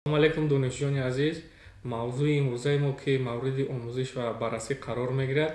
Assalomu alaykum donishjoni aziz. Mavzӯи имрӯзаи мо ки мавриди омӯзиш ва баррасӣ қарор мегирад,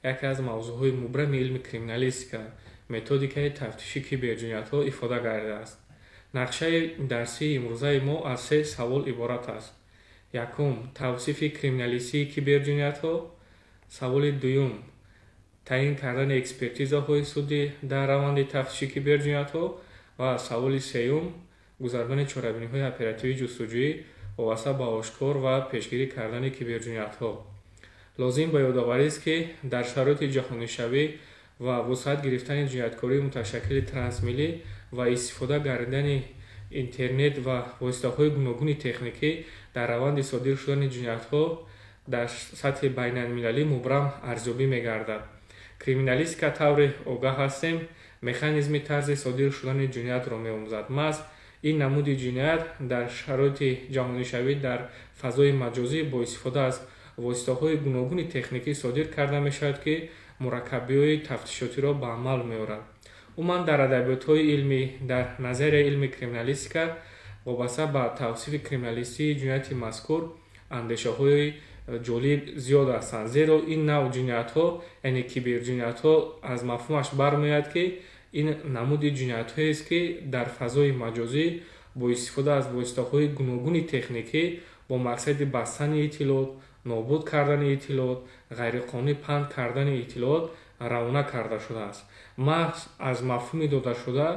яке аз мавзӯъҳои мубрами илми криминалистика, методикаи тафтиши киберҷиноятҳо ифода гардидааст. Нақшаи дарсии имрӯзаи мо аз се савол иборат аст. Якум, тавсифи криминалистии киберҷиноятҳо. Саволи дуюм, таъин кардани экспертизаҳои судӣ дар раванди тафтиши киберҷиноятҳо. Ва саволи сеюм, гузардани чорабиниҳои оперативии ҷустуҷӯӣ вобаста ба ошкор ва пешгирӣ кардани киберҷиноятҳо. Лозим ба ёдоварист, ки дар шароити ҷаҳонишавӣ ва вусъат гирифтани ҷинояткории муташаккили трансмиллӣ ва истифода гардидани интернет ва воситаҳои гуногуни техникӣ дар раванди содир шудани ҷиноятҳо дар сатҳи байналмилалӣ мубрам арзёбӣ мегардад. Криминалистика тавре огаҳ ҳастем, механизми тарзи содир шудани ҷиноятро меомӯзад. Маҳз ин намуди ҷиноят дар шароити ҷаҳонишавӣ дар фазои маҷозӣ бо истифода аз воситаҳои гуногуни техникӣ содир карда мешавад, ки мураккабиҳои тафтишотиро ба амал меорад. умуман дар адабиётҳои илмӣ дар назарияи илми криминалистика вобаста ба тавсифи криминалистии ҷинояти мазкур андешаҳои ҷолиб зиёд ҳастанд, зеро ин навъ ҷиноятҳо, яъне киберҷиноятҳо, аз мафҳумаш бармеояд, ки ин намуди ҷиноятҳоест, ки дар фазои маҷозӣ бо истифода аз воситаҳои гуногуни техникӣ бо мақсади бастани иттилоот, нобуд кардани иттилоот, ғайриқонунӣ паҳн кардани иттилоот равона карда шудааст. маҳз аз мафҳуми додашуда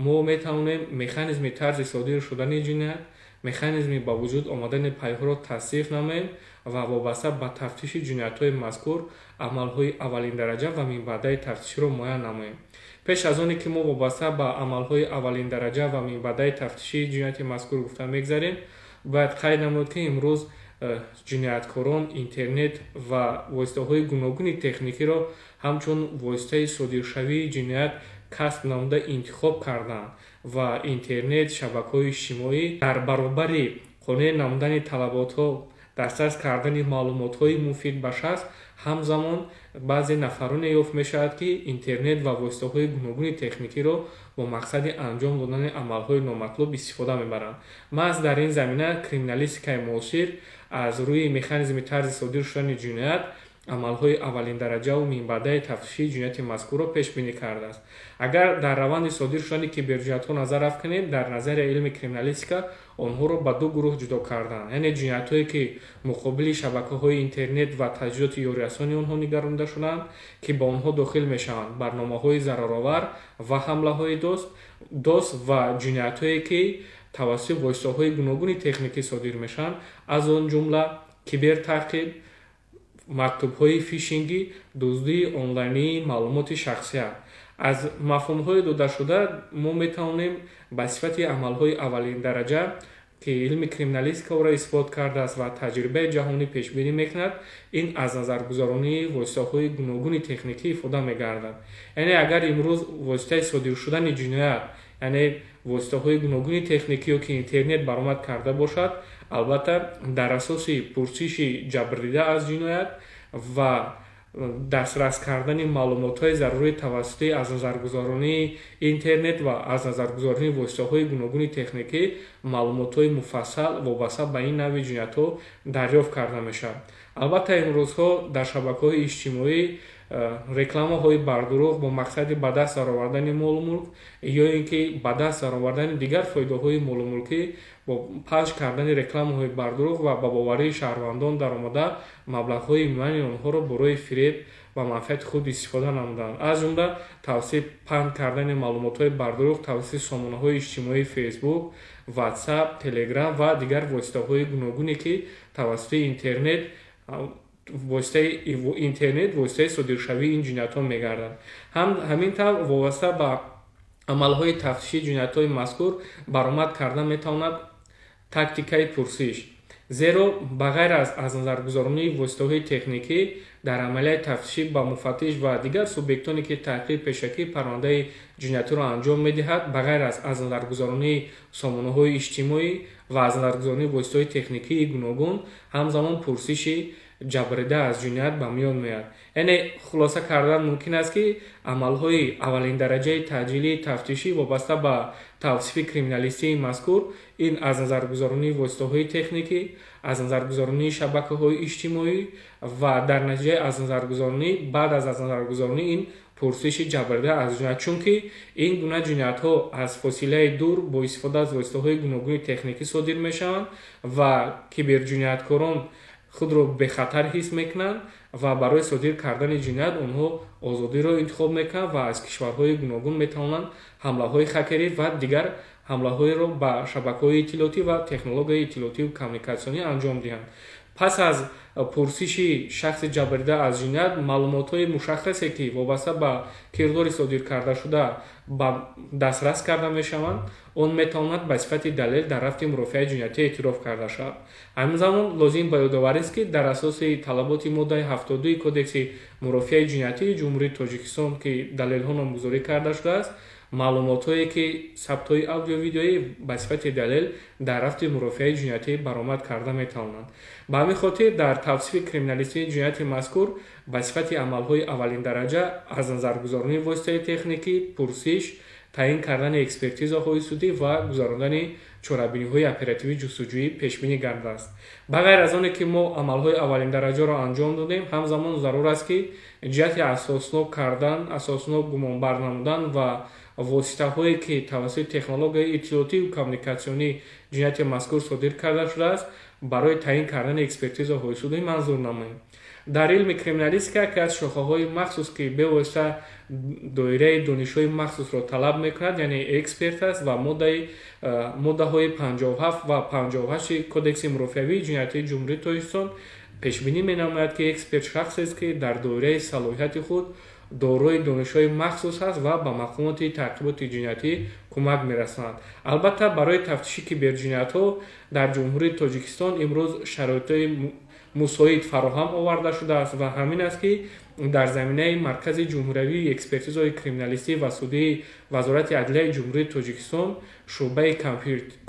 мо метавонем механизми тарзи содир шудани ҷиноят, механизми ба вуҷуд омадани пайҳоро тавсиф намоем ва вобаста ба тафтиши ҷиноятҳои мазкур амалҳои аввалиндараҷа ва минбаъдаи тафтиширо муайян намоем. пеш аз оне ки мо вобаста ба амалҳои аввалиндараҷа ва минбаъдаи тафтишии ҷинояти мазкур гуфта мегзарем, бояд қайд намуд, ки имрӯз ҷинояткорон интернет ва воситаҳои гуногуни техникиро ҳамчун воситаи содиршавии ҷиноят касб намуда интихоб карданд ва интернет, шабакаҳои иҷтимоӣ дар баробари қонеъ намудани талаботҳо, дастрас кардани маълумотҳои муфид ба шахс, ҳамзамон баъзе нафароне ёфт мешавад, ки интернет ва воситаҳои гуногуни техникиро бо мақсади анҷом додани амалҳои номатлуб истифода мебаранд. маҳз дар ин замина криминалистикаи муосир аз рӯи механизми тарзи содир шудани ҷиноят амалҳои аввалиндараҷаву минбаъдаи тафтишии ҷинояти мазкурро пешбинӣ кардааст. агар дар раванди содир шудани киберҷиноятҳо назар афканем, дар назарияи илми криминалистика онҳоро ба ду гурӯҳ ҷудо кардаанд, яъне ҷиноятҳое, ки муқобили шабакаҳои интернет ва таҷҳизоти ёрирасони онҳо нигаронида шудаанд, ки ба онҳо дохил мешаванд барномаҳои зараровар ва ҳамлаҳои дост ва ҷиноятҳое, ки тавассути воситаҳои гуногуни техникӣ содир мешаванд, аз он ҷумла кибертаъқиб, мактубҳои фишингӣ, дуздии онлайнии маълумоти шахсият. аз мафҳумҳои додашуда мо метавонем ба сифати амалҳои аввалиндараҷа, ки илми криминалистика ора исбот кардааст ва таҷрибаи ҷаҳонӣ пешбинӣ мекунад, ин аз назаргузаронии воситаҳои гуногуни техникӣ ифода мегардад. яъне агар имрӯз воситаи содир шудани ҷиноят, яъне воситаҳои гуногуни техникиё ки интернет баромад карда бошад, албатта дар асоси пурсиши ҷабрдида аз ҷиноят ва дастрас кардани маълумотҳои зарури тавассути аз назаргузаронии интернет ва аз назаргузаронии воситаҳои гуногуни техникӣ маълумотҳои муфассал вобаста ба ин навъи ҷиноятҳо дарёфт карда мешавад. албатта имрӯзҳо дар шабакаҳои иҷтимоӣ рекламаҳои бардуруғ бо мақсади ба даст даровардани молу мулк ё ин ки ба даст даровардани дигар фоидаҳои молумулкӣ бо пахш кардани рекламаҳои бардуруғ ва ба боварии шаҳрвандон даромада маблағҳои муайяни онҳоро барои фиреб ва манфиати худ истифода намуданд, аз ҷумла тавассути паҳн кардани маълумотҳои бардуруғ тавассути сомонаҳои иҷтимоии фейсбук, ватсап, телеграм ва дигар воситаҳои гуногуне, ки тавассути интернет воситаи содиршавии ин ҷиноятҳо мегардад. ҳамин тавр вобаста ба амалҳои тафтишии ҷиноятҳои мазкур баромад карда метавонад тактикаи пурсиш, зеро ба ғайр аз назаргузаронии воситаҳои техникӣ дар амалияи тафтишӣ ба муфаттиш ва дигар субъектоне, ки таҳқиқи пешакии парвандаи ҷиноятиро анҷом медиҳад, ба ғайр аз назаргузаронии сомонаҳои иҷтимоӣ ва аз назаргузаронии воситаҳои техникии гуногун, ҳамзамон пурсиши ҷабрида аз ҷиноят ба миён меояд. яъне хулоса кардан мумкин аст ки амалҳои аввалиндараҷаи таъҷилии тафтишӣ вобаста ба тавсифи криминалистии мазкур ин аз назаргузаронии воситаҳои техникӣ, аз назаргузаронии шабакаҳои иҷтимоӣ ва дар натиҷа аз назаргузаронӣ баъд аз назаргузаронӣ ин пурсиши ҷабрида аз ҷиноят, чунки ин гуна ҷиноятҳо аз фосилаи дур бо истифода аз воситаҳои гуногуни техникӣ содир мешаванд ва киберҷинояткорон худро бехатар ҳис мекунанд ва барои содир кардани ҷиноят онҳо озодиро интихоб мекунанд ва аз кишварҳои гуногун метавонанд ҳамлаҳои хакерӣ ва дигар ҳамлаҳоеро ба шабакаҳои иттилоотӣ ва технологияи иттилоотиву коммуникатсионӣ анҷом диҳанд. Пас аз пурсиши шахси ҷабрида аз ҷиноят, маълумотҳои мушаххасе ки вобаста ба кирдори содиркардашуда ба дастрас карда мешаванд, он метавонад ба сифати далел дар рафти мурофиаи ҷиноятӣ эътироф карда шавад. ҳамин замон лозим ба ёдоварист ки дар асоси талаботи моддаи 72 кодекси мурофиаи ҷиноятии ҷумҳурии Тоҷикистон ки далелҳо номгузорӣ карда шудааст, маълумотҳое ки сабтҳои аудио-видеоӣ ба сифати далел дар рафти мурофиаи ҷиноятӣ баромад карда метавонанд. ба ҳамин хотир дар тавсифи криминалистии ҷинояти мазкур ба сифати амалҳои аввалиндараҷа аз назаргузаронии воситаи техникӣ, пурсиш, таъин кардани экспертизаҳои судӣ ва гузарондани чорабиниҳои оперативии ҷустуҷӯӣ пешбинӣ гардидааст. ба ғайр аз оне ки мо амалҳои аввалиндараҷаро анҷом додем, ҳамзамон зарур аст ки ҷиҳати асоснок кардан, асоснок гумонбар намудан ва воситаҳое ки тавассути технологияи иттилоотиву коммуникатсионӣ ҷинояти мазкур содир карда шудааст, барои таъин кардани экспертизаҳои судӣ манзур намоем. дар илми криминалистика яке аз шохаҳои махсус ки бевосита доираи донишҳои махсусро талаб мекунад, яъне эксперт аст ва моддаҳои 57 ва 58 кодекси мурофиавии ҷиноятии ҷумҳурии Тоҷикистон пешбинӣ менамояд ки эксперт шахсест ки дар доираи салоҳияти худ дорои донишҳои махсус аст ва ба мақомоти таъқиботи ҷиноятӣ кӯмак мерасонад. албатта барои тафтиши киберҷиноятҳо дар ҷумҳурии Тоҷикистон имрӯз шароитҳои мусоид фароҳам оварда шудааст ва ҳамин аст ки дар заминаи маркази ҷумҳуриявии экспертизаҳои криминалистӣ ва судии вазорати адлияи ҷумҳурии Тоҷикистон шуъбаи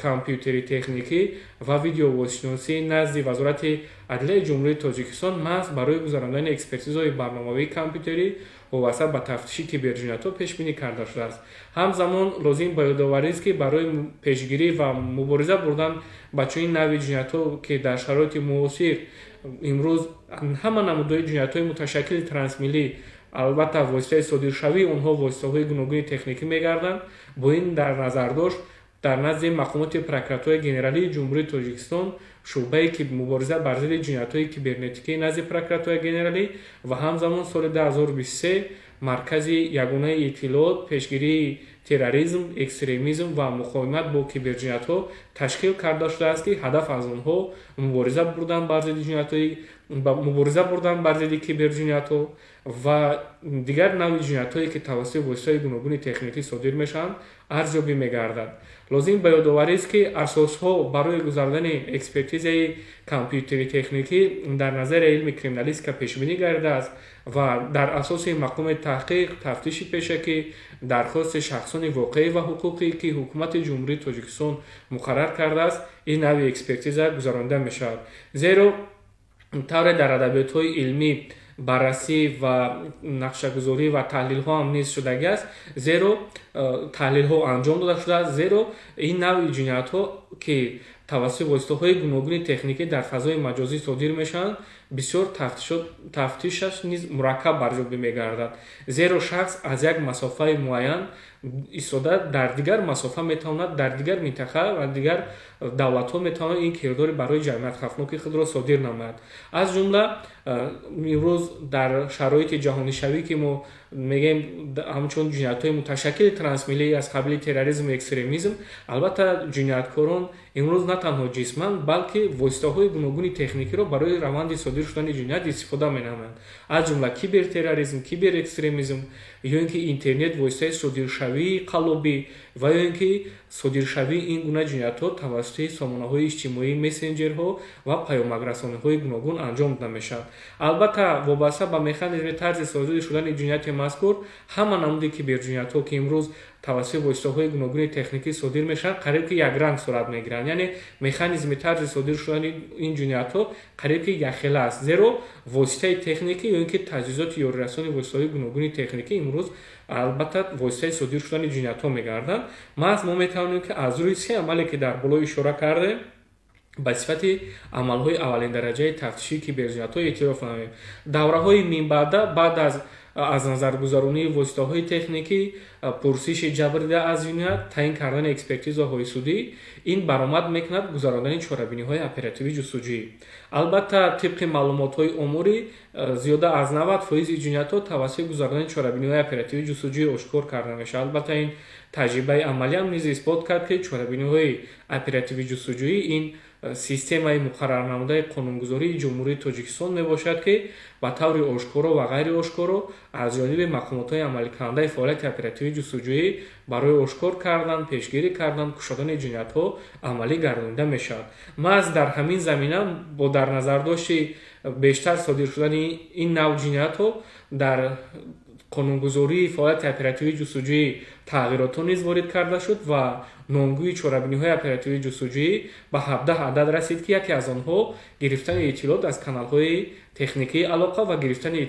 компютери техникӣ ва видеовоситашиносӣ назди вазорати адлияи ҷумҳурии Тоҷикистон маҳз барои гузарондани экспертизаҳои барномавии компютерӣ вобаста ба тафтиши киберҷиноятҳо пешбинӣ карда шудааст. ҳамзамон лозим ба ёдоварист ки барои пешгирӣ ва мубориза бурдан ба чунин навъи ҷиноятҳо ки дар шароити муосир имрӯз ҳама намудҳои ҷиноятҳои муташаккили трансмиллӣ, албатта воситаи содиршавии онҳо воситаҳои гуногуни техникӣ мегарданд, бо ин дар назар дошт дар назди мақомоти прокуратураи генералии ҷумҳурии Тоҷикистон шуъбаи мубориза бар зидди ҷиноятҳои кибернетикии назди прокуратураи генералӣ ва ҳамзамон соли 2023 маркази ягонаи иттилоот, пешгирии терроризм, экстремизм ва муқовимат бо киберҷиноятҳо ташкил карда шудааст ки ҳадаф аз онҳо мубориза бурдан бар зидди киберҷиноятҳо ва дигар навъи ҷиноятҳое ки тавассути воситаҳои гуногуни техникӣ содир мешаванд арзёбӣ мегардад. лозим ба ёдоварист ки асосҳо барои гузарондани экспертизаи компютери техникӣ дар назари илми криминалистика пешбинӣ гардидааст ва дар асоси мақоми таҳқиқ, тафтиши пешакӣ, дархости шахсони воқеӣ ва ҳуқуқӣ ки ҳукумати ҷумҳурии Тоҷикистон муқаррар кардааст, ин навъи экспертиза гузаронида мешавад. зеро тавре дар адабиётҳои илмӣ баррасӣ ва нақшагузорӣ ва таҳлилҳо ҳам низ шудагиаст, зеро таҳлилҳо анҷом дода шудааст, зеро ин навъи ҷиноятҳо ки тавассути воситаҳои гуногуни техникӣ дар фазои маҷозӣ содир мешаванд, бисёр тафтишаш низ мураккаб арзёбӣ мегардад. зеро шахс аз як масофаи муайян истода дар дигар масофа метавонад дар дигар минтақа ва дигар давлатҳо метавонад ин кирдори барои ҷамъият хафноки худро содир намояд. аз ҷумла имрӯз дар шароити ҷаҳонишавӣ ки мо мегӯем ҳамчун ҷиноятҳои муташаккили трансмиллӣ аз қабили терроризму экстремизм, албатта ҷинояткорон имрӯз на танҳо ҷисман, балки воситаҳои гуногуни техникиро барои раванди содир шудани ҷиноят истифода менамоянд. аз ҷумла кибертерроризм, киберэкстремизм, ё ин ки интернет воситаи содиршавии қаллобӣ ва ё ин ки содиршавии ин гуна ҷиноятҳо тавассути сомонаҳои иҷтимоӣ, мессенҷерҳо ва паёмакрасониҳои гуногун анҷом дода мешавад. албатта вобаста ба механизми тарзи созӣ шудани ҷинояти мазкур ҳама намуди киберҷиноятҳо ки имрӯз тавассути воситаҳои гуногуни техникӣ содир мешаванд қариб ки якранг сурат мегиранд, яъне механизми тарзи содир шудани ин ҷиноятҳо қариб ки якхела аст. Зеро воситаи техникӣ ё ин ки таҷҳизоти ёрирасони воситаҳои гуногуни техникӣ имрӯз албатта воситаи содир шудани ҷиноятҳо мегарданд. Маҳз мо метавонем ки аз рӯи се амале ки дар боло ишора кардем ба сифати амалҳои аввалиндараҷаи тафтишии киберҷиноятҳо эътироф намоем. Давраҳои минбаъда баъд аз назаргузаронии воситаҳои техникӣ, пурсиши ҷабрида аз ҷиноят, таъин кардани экспертизаҳои судӣ, ин баромад мекунад гузарондани чорабиниҳои оперативии ҷустуҷӯӣ. Албатта тибқи маълумотҳои омурӣ зиёда аз 90% ҷиноятҳо тавассути гузарондани чорабиниҳои оперативии ҷустуҷӯӣ ошкор карда мешавад. Албатта ин таҷрибаи амалиам низ исбот кард, ки чорабиниҳои оперативии ҷустуҷӯӣ ин системаи муқаррарнамудаи қонунгузории ҷумҳурии Тоҷикистон мебошад, ки ба таври ошкоро ва ғайриошкоро аз ҷониби мақомотҳои амаликунандаи фаъолияти оперативии ҷустуҷӯӣ барои ошкор кардан, пешгирӣ кардан, кушодани ҷиноятҳо амалӣ гардонида мешавад. маҳз дар ҳамин замина бо дар назардошти бештар содир шудани ин навъ ҷиноятҳо дар қонунгузории фаъолияти оперативии ҷустуҷӯӣ тағйиротҳо низ ворид карда шуд ва номгӯи чорабиниҳои оперативии ҷустуҷӯӣ ба 17 адад расид, ки яке аз онҳо гирифтани иттилоот аз каналҳои техникии алоқа ва гирифтани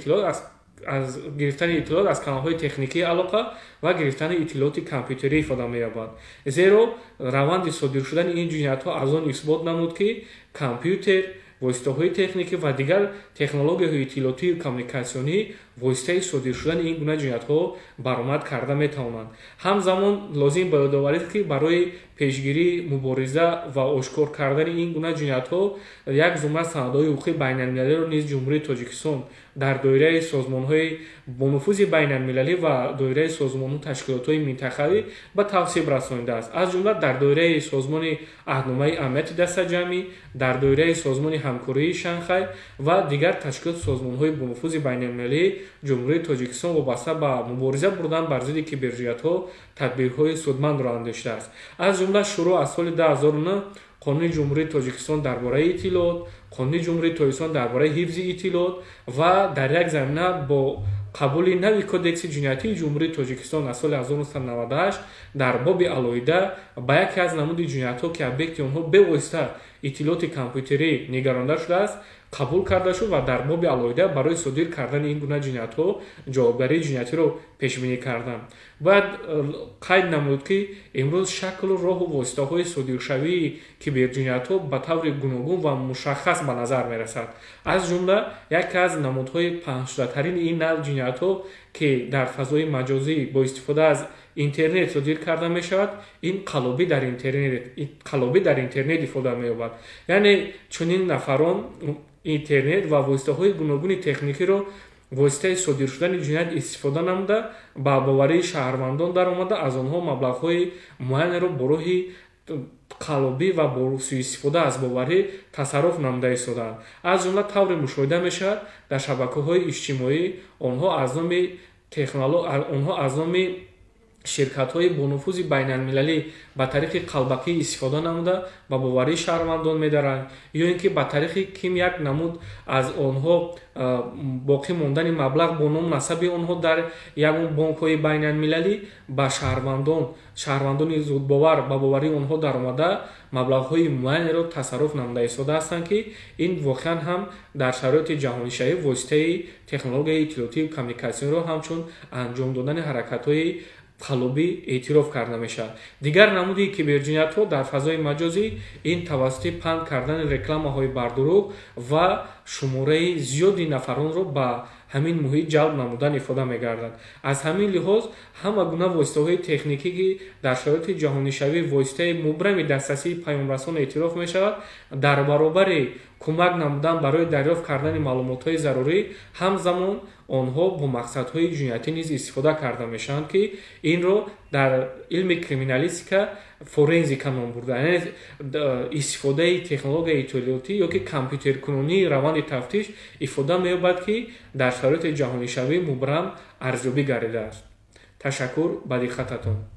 иттилоот аз каналҳои техникии алоқа ва гирифтани иттилооти компютерӣ ифода меёбад. Зеро раванди содир шудани ин ҷиноятҳо аз он исбот намуд, ки компютер, воситаҳои техникӣ ва дигар технологияҳои иттилоотию коммуникатсионӣ воситаи содир шудани ин гуна ҷиноятҳо баромад карда метавонанд. ҳамзамон лозим ба ёдоварист, ки барои пешгирӣ, мубориза ва ошкор кардани ин гуна ҷиноятҳо як зумра санадҳои ҳуқуқи байналмилалиро низ ҷумҳурии Тоҷикистон дар доираи созмонҳои бо нуфузи байналмилалӣ ва доираи созмонҳо ташкилотҳои минтақавӣ ба тавсиб расонидааст. Аз ҷумла дар доираи созмони аҳдномаи амнияти дастаҷамъӣ, дар доираи созмони ҳамкории Шанхай ва дигар ташкилоти созмонҳои бо нуфузи байналмилалии ҷумҳурии Тоҷикистон вобаста ба мубориза бурдан бар зидди киберҷиноятҳо тадбирҳои судмандро андештааст. Аз ҷумла шуруъ аз соли 2009 Қонуни ҷумҳурии Тоҷикистон дар бораи иттилоот, Қонуни ҷумҳурии Тоҷикистон дар бораи ҳифзи иттилоот ва дар як замина бо қабули нави кодекси ҷиноятии ҷумҳурии Тоҷикистон аз соли 1998 дар боби алоҳида ба яке аз намуди ҷиноятҳо, ки объекти онҳо бевосита иттилооти компютерӣ нигаронда шудааст, қабул карда шуд ва дар боби алоҳида барои содир кардани ин гуна ҷиноятҳо ҷавобгарии ҷиноятиро пешбинӣ карданд. Бояд қайд намуд, ки имрӯз шаклу роҳу воситаҳои содиршавии киберҷиноятҳо ба таври гуногун ва мушаххас ба назар мерасад. Аз ҷумла яке аз намудҳои паҳншудатарини ин навъ ҷиноятҳо, ки дар фазои маҷозӣ бо истифода аз интернет содир карда мешавад, ин қаллобӣ дар интернет ифода меёбад. Яъне чунин нафарон интернет ва воситаҳои гуногуни техникиро воситаи содир шудани ҷиноят истифода намуда ба боварии шаҳрвандон даромада, аз онҳо маблағҳои муайянеро бо роҳи қаллобӣ ва бо сӯистифода аз боварӣ тасарруф намуда истодаанд. Аз ҷумла тавре мушоҳида мешавад дар шабакаҳои иҷтимоӣ онҳо аз номи ширкатҳои бо нуфузи байналмилалӣ ба тариқи қалбақӣ истифода намуда ба боварии шаҳрвандон медаранд, ё ин ки ба тариқи ким як намуд аз онҳо боқӣ мондани маблағ бо ном насаби онҳо дар ягон бонкҳои байналмилалӣ ба шаҳрвандони зудбовар ба боварии онҳо даромада маблағҳои муайянеро тасарруф намуда истода ҳастанд, ки ин воқеан ҳам дар шароити ҷаҳонишавӣ воситаи технологияи иттилоотию коммуникатсиониро ҳамчун анҷом додани ҳаракатҳои қаллобӣ эътироф карда мешавад. Дигар намуди киберҷиноятҳо дар фазои маҷозӣ ин тавассути панд кардани рекламаҳои бардуруғ ва шумораи зиёди нафаронро ба ҳамин муҳит ҷалб намудан ифода мегардад. Аз ҳамин лиҳоз ҳама гуна воситаҳои техникӣ, ки дар шароити ҷаҳонишавӣ воситаи мубрами дастрасии паёмрасон эътироф мешавад, дар баробари кӯмак намудан барои дарёфт кардани маълумотҳои зарурӣ, ҳамзамон онҳо бо мақсадҳои ҷиноятӣ низ истифода карда мешаванд, ки инро дар илми криминалистика форензика ном бурда, яъне истифодаи технологияи иттилоотӣ ё ки компютеркунонии раванди тафтиш ифода меёбад, ки дар шароити ҷаҳонишавӣ мубрам арзёбӣ гардидааст. Ташаккур ба диққататон.